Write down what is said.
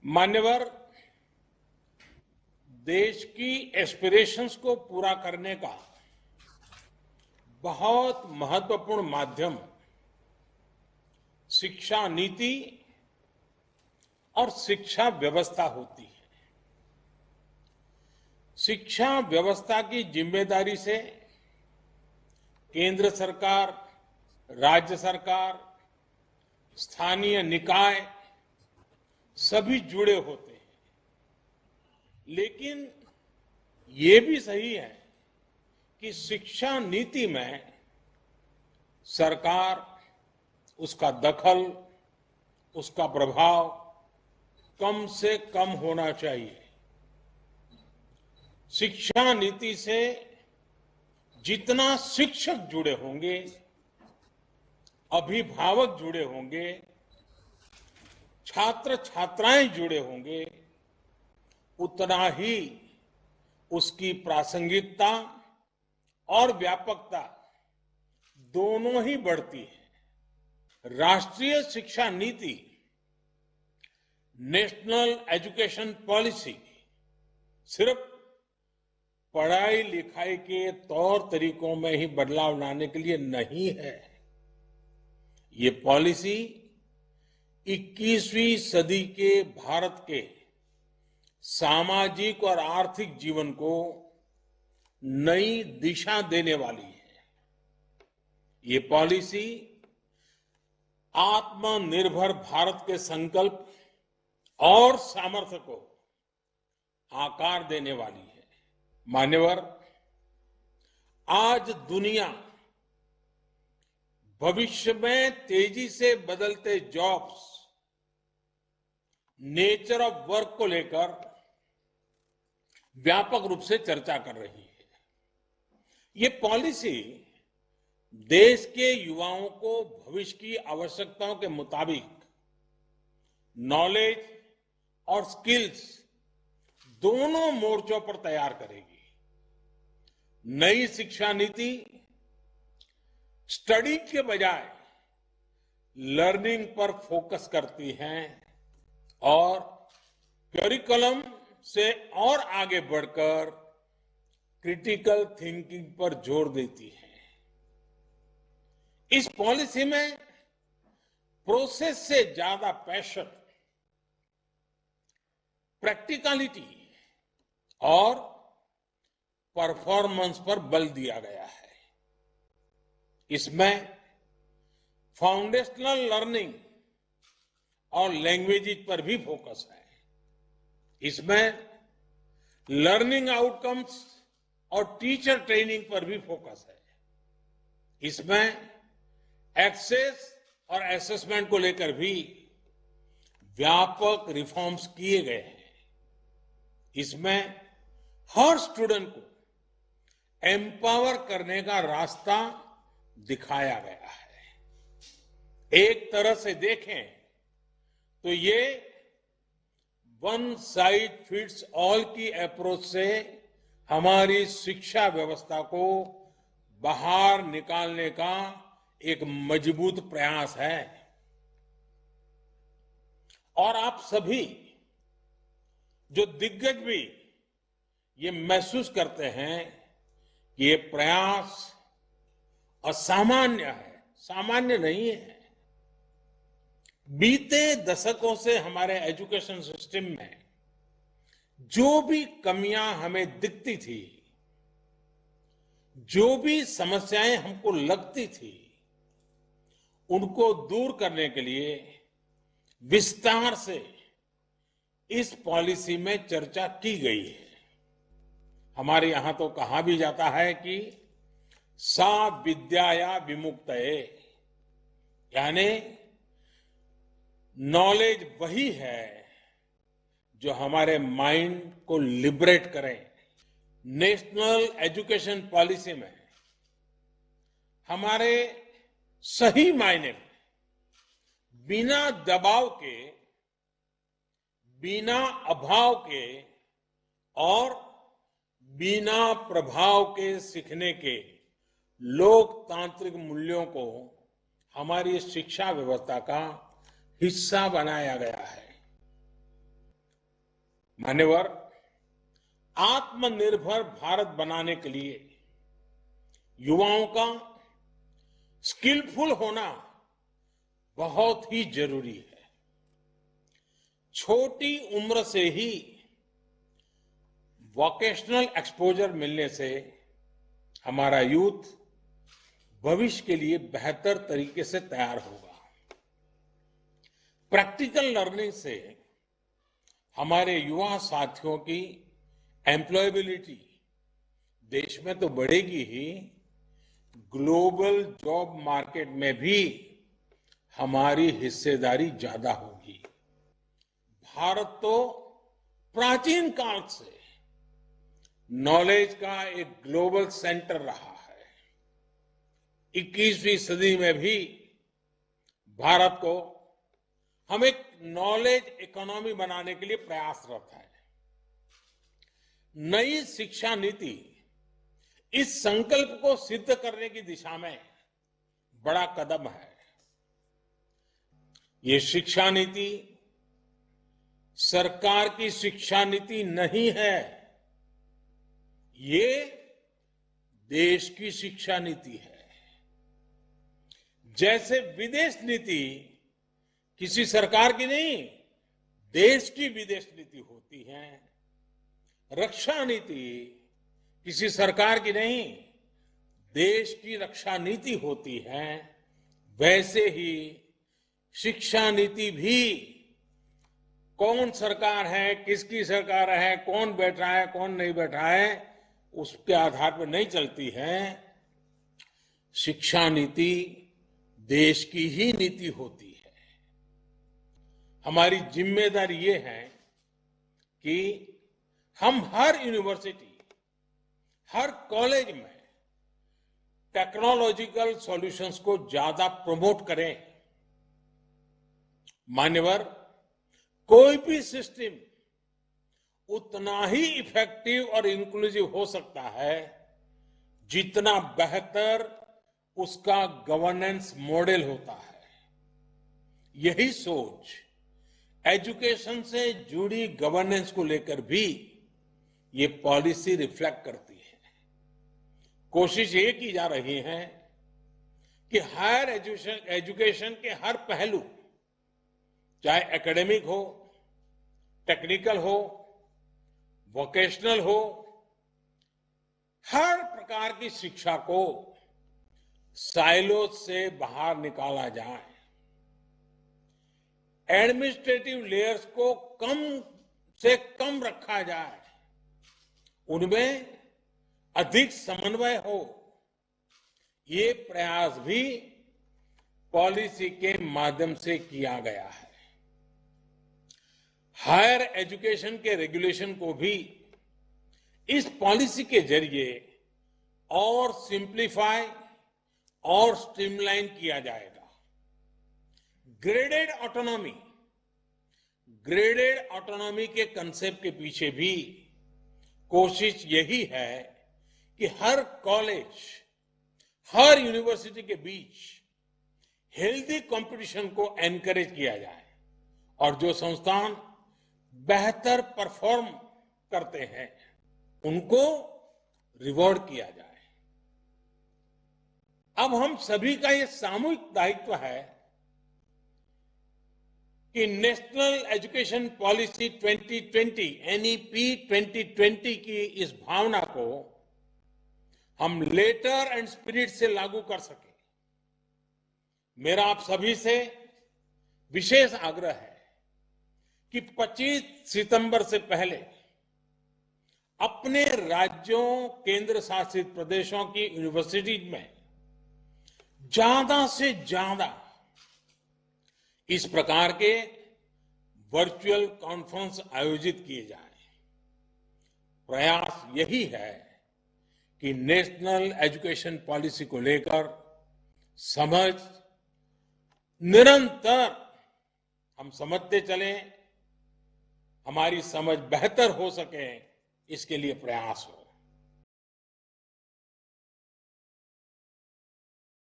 मान्यवर, देश की एस्पिरेशंस को पूरा करने का बहुत महत्वपूर्ण माध्यम शिक्षा नीति और शिक्षा व्यवस्था होती है। शिक्षा व्यवस्था की जिम्मेदारी से केंद्र सरकार, राज्य सरकार, स्थानीय निकाय सभी जुड़े होते हैं। लेकिन ये भी सही है कि शिक्षा नीति में सरकार, उसका दखल, उसका प्रभाव कम से कम होना चाहिए। शिक्षा नीति से जितना शिक्षक जुड़े होंगे, अभिभावक जुड़े होंगे, छात्र छात्राएं जुड़े होंगे, उतना ही उसकी प्रासंगिकता और व्यापकता दोनों ही बढ़ती है। राष्ट्रीय शिक्षा नीति, नेशनल एजुकेशन पॉलिसी सिर्फ पढ़ाई लिखाई के तौर तरीकों में ही बदलाव लाने के लिए नहीं है। ये पॉलिसी 21वीं सदी के भारत के सामाजिक और आर्थिक जीवन को नई दिशा देने वाली है। ये पॉलिसी आत्मनिर्भर भारत के संकल्प और सामर्थ्य को आकार देने वाली है। मान्यवर, आज दुनिया भविष्य में तेजी से बदलते जॉब्स, नेचर ऑफ वर्क को लेकर व्यापक रूप से चर्चा कर रही है। ये पॉलिसी देश के युवाओं को भविष्य की आवश्यकताओं के मुताबिक नॉलेज और स्किल्स दोनों मोर्चों पर तैयार करेगी। नई शिक्षा नीति स्टडी के बजाय लर्निंग पर फोकस करती है और करिकुलम से और आगे बढ़कर क्रिटिकल थिंकिंग पर जोर देती है। इस पॉलिसी में प्रोसेस से ज्यादा पैशन, प्रैक्टिकलिटी और परफॉर्मेंस पर बल दिया गया है। इसमें फाउंडेशनल लर्निंग और लैंग्वेजेस पर भी फोकस है। इसमें लर्निंग आउटकम्स और टीचर ट्रेनिंग पर भी फोकस है। इसमें एक्सेस और असेसमेंट को लेकर भी व्यापक रिफॉर्म्स किए गए हैं। इसमें हर स्टूडेंट को एम्पावर करने का रास्ता दिखाया गया है। एक तरह से देखें तो ये वन साइज फिट्स ऑल की अप्रोच से हमारी शिक्षा व्यवस्था को बाहर निकालने का एक मजबूत प्रयास है। और आप सभी जो दिग्गज भी ये महसूस करते हैं कि ये प्रयास असामान्य है, सामान्य नहीं है। बीते दशकों से हमारे एजुकेशन सिस्टम में जो भी कमियां हमें दिखती थी, जो भी समस्याएं हमको लगती थी, उनको दूर करने के लिए विस्तार से इस पॉलिसी में चर्चा की गई है। हमारे यहां तो कहा भी जाता है कि सा विद्याया विमुक्तये, यानी नॉलेज वही है जो हमारे माइंड को लिबरेट करे। नेशनल एजुकेशन पॉलिसी में हमारे सही मायने में बिना दबाव के, बिना अभाव के और बिना प्रभाव के सीखने के लोकतांत्रिक मूल्यों को हमारी शिक्षा व्यवस्था का हिस्सा बनाया गया है। मान्यवर, आत्मनिर्भर भारत बनाने के लिए युवाओं का स्किलफुल होना बहुत ही जरूरी है। छोटी उम्र से ही वोकेशनल एक्सपोजर मिलने से हमारा यूथ भविष्य के लिए बेहतर तरीके से तैयार होगा। प्रैक्टिकल लर्निंग से हमारे युवा साथियों की एम्प्लॉयबिलिटी देश में तो बढ़ेगी ही, ग्लोबल जॉब मार्केट में भी हमारी हिस्सेदारी ज्यादा होगी। भारत तो प्राचीन काल से नॉलेज का एक ग्लोबल सेंटर रहा है। 21वीं सदी में भी भारत को हम एक नॉलेज इकोनॉमी बनाने के लिए प्रयासरत है। नई शिक्षा नीति इस संकल्प को सिद्ध करने की दिशा में बड़ा कदम है। ये शिक्षा नीति सरकार की शिक्षा नीति नहीं है, ये देश की शिक्षा नीति है। जैसे विदेश नीति किसी सरकार की नहीं, देश की विदेश नीति होती है, रक्षा नीति किसी सरकार की नहीं, देश की रक्षा नीति होती है, वैसे ही शिक्षा नीति भी कौन सरकार है, किसकी सरकार है, कौन बैठा है, कौन नहीं बैठा है, उसके आधार पर नहीं चलती है। शिक्षा नीति देश की ही नीति होती है। हमारी जिम्मेदारी ये है कि हम हर यूनिवर्सिटी, हर कॉलेज में टेक्नोलॉजिकल सॉल्यूशंस को ज्यादा प्रमोट करें। मान्यवर, कोई भी सिस्टम उतना ही इफेक्टिव और इंक्लूसिव हो सकता है जितना बेहतर उसका गवर्नेंस मॉडल होता है। यही सोच एजुकेशन से जुड़ी गवर्नेंस को लेकर भी ये पॉलिसी रिफ्लेक्ट करती है। कोशिश ये की जा रही है कि हायर एजुकेशन के हर पहलू, चाहे एकेडमिक हो, टेक्निकल हो, वोकेशनल हो, हर प्रकार की शिक्षा को साइलोज से बाहर निकाला जाए। एडमिनिस्ट्रेटिव लेयर्स को कम से कम रखा जाए, उनमें अधिक समन्वय हो। ये प्रयास भी पॉलिसी के माध्यम से किया गया है। हायर एजुकेशन के रेगुलेशन को भी इस पॉलिसी के जरिए और सिंप्लीफाई और स्ट्रीमलाइन किया जाएगा। ग्रेडेड ऑटोनॉमी के कंसेप्ट के पीछे भी कोशिश यही है कि हर कॉलेज, हर यूनिवर्सिटी के बीच हेल्दी कंपटीशन को एनकरेज किया जाए और जो संस्थान बेहतर परफॉर्म करते हैं उनको रिवॉर्ड किया जाए। अब हम सभी का ये सामूहिक दायित्व है कि नेशनल एजुकेशन पॉलिसी 2020 एनईपी 2020 की इस भावना को हम लेटर एंड स्पिरिट से लागू कर सकें। मेरा आप सभी से विशेष आग्रह है कि 25 सितंबर से पहले अपने राज्यों, केंद्र शासित प्रदेशों की यूनिवर्सिटीज में ज्यादा से ज्यादा इस प्रकार के वर्चुअल कॉन्फ्रेंस आयोजित किए जाएं। प्रयास यही है कि नेशनल एजुकेशन पॉलिसी को लेकर समझ निरंतर हम समझते चलें, हमारी समझ बेहतर हो सके, इसके लिए प्रयास हो।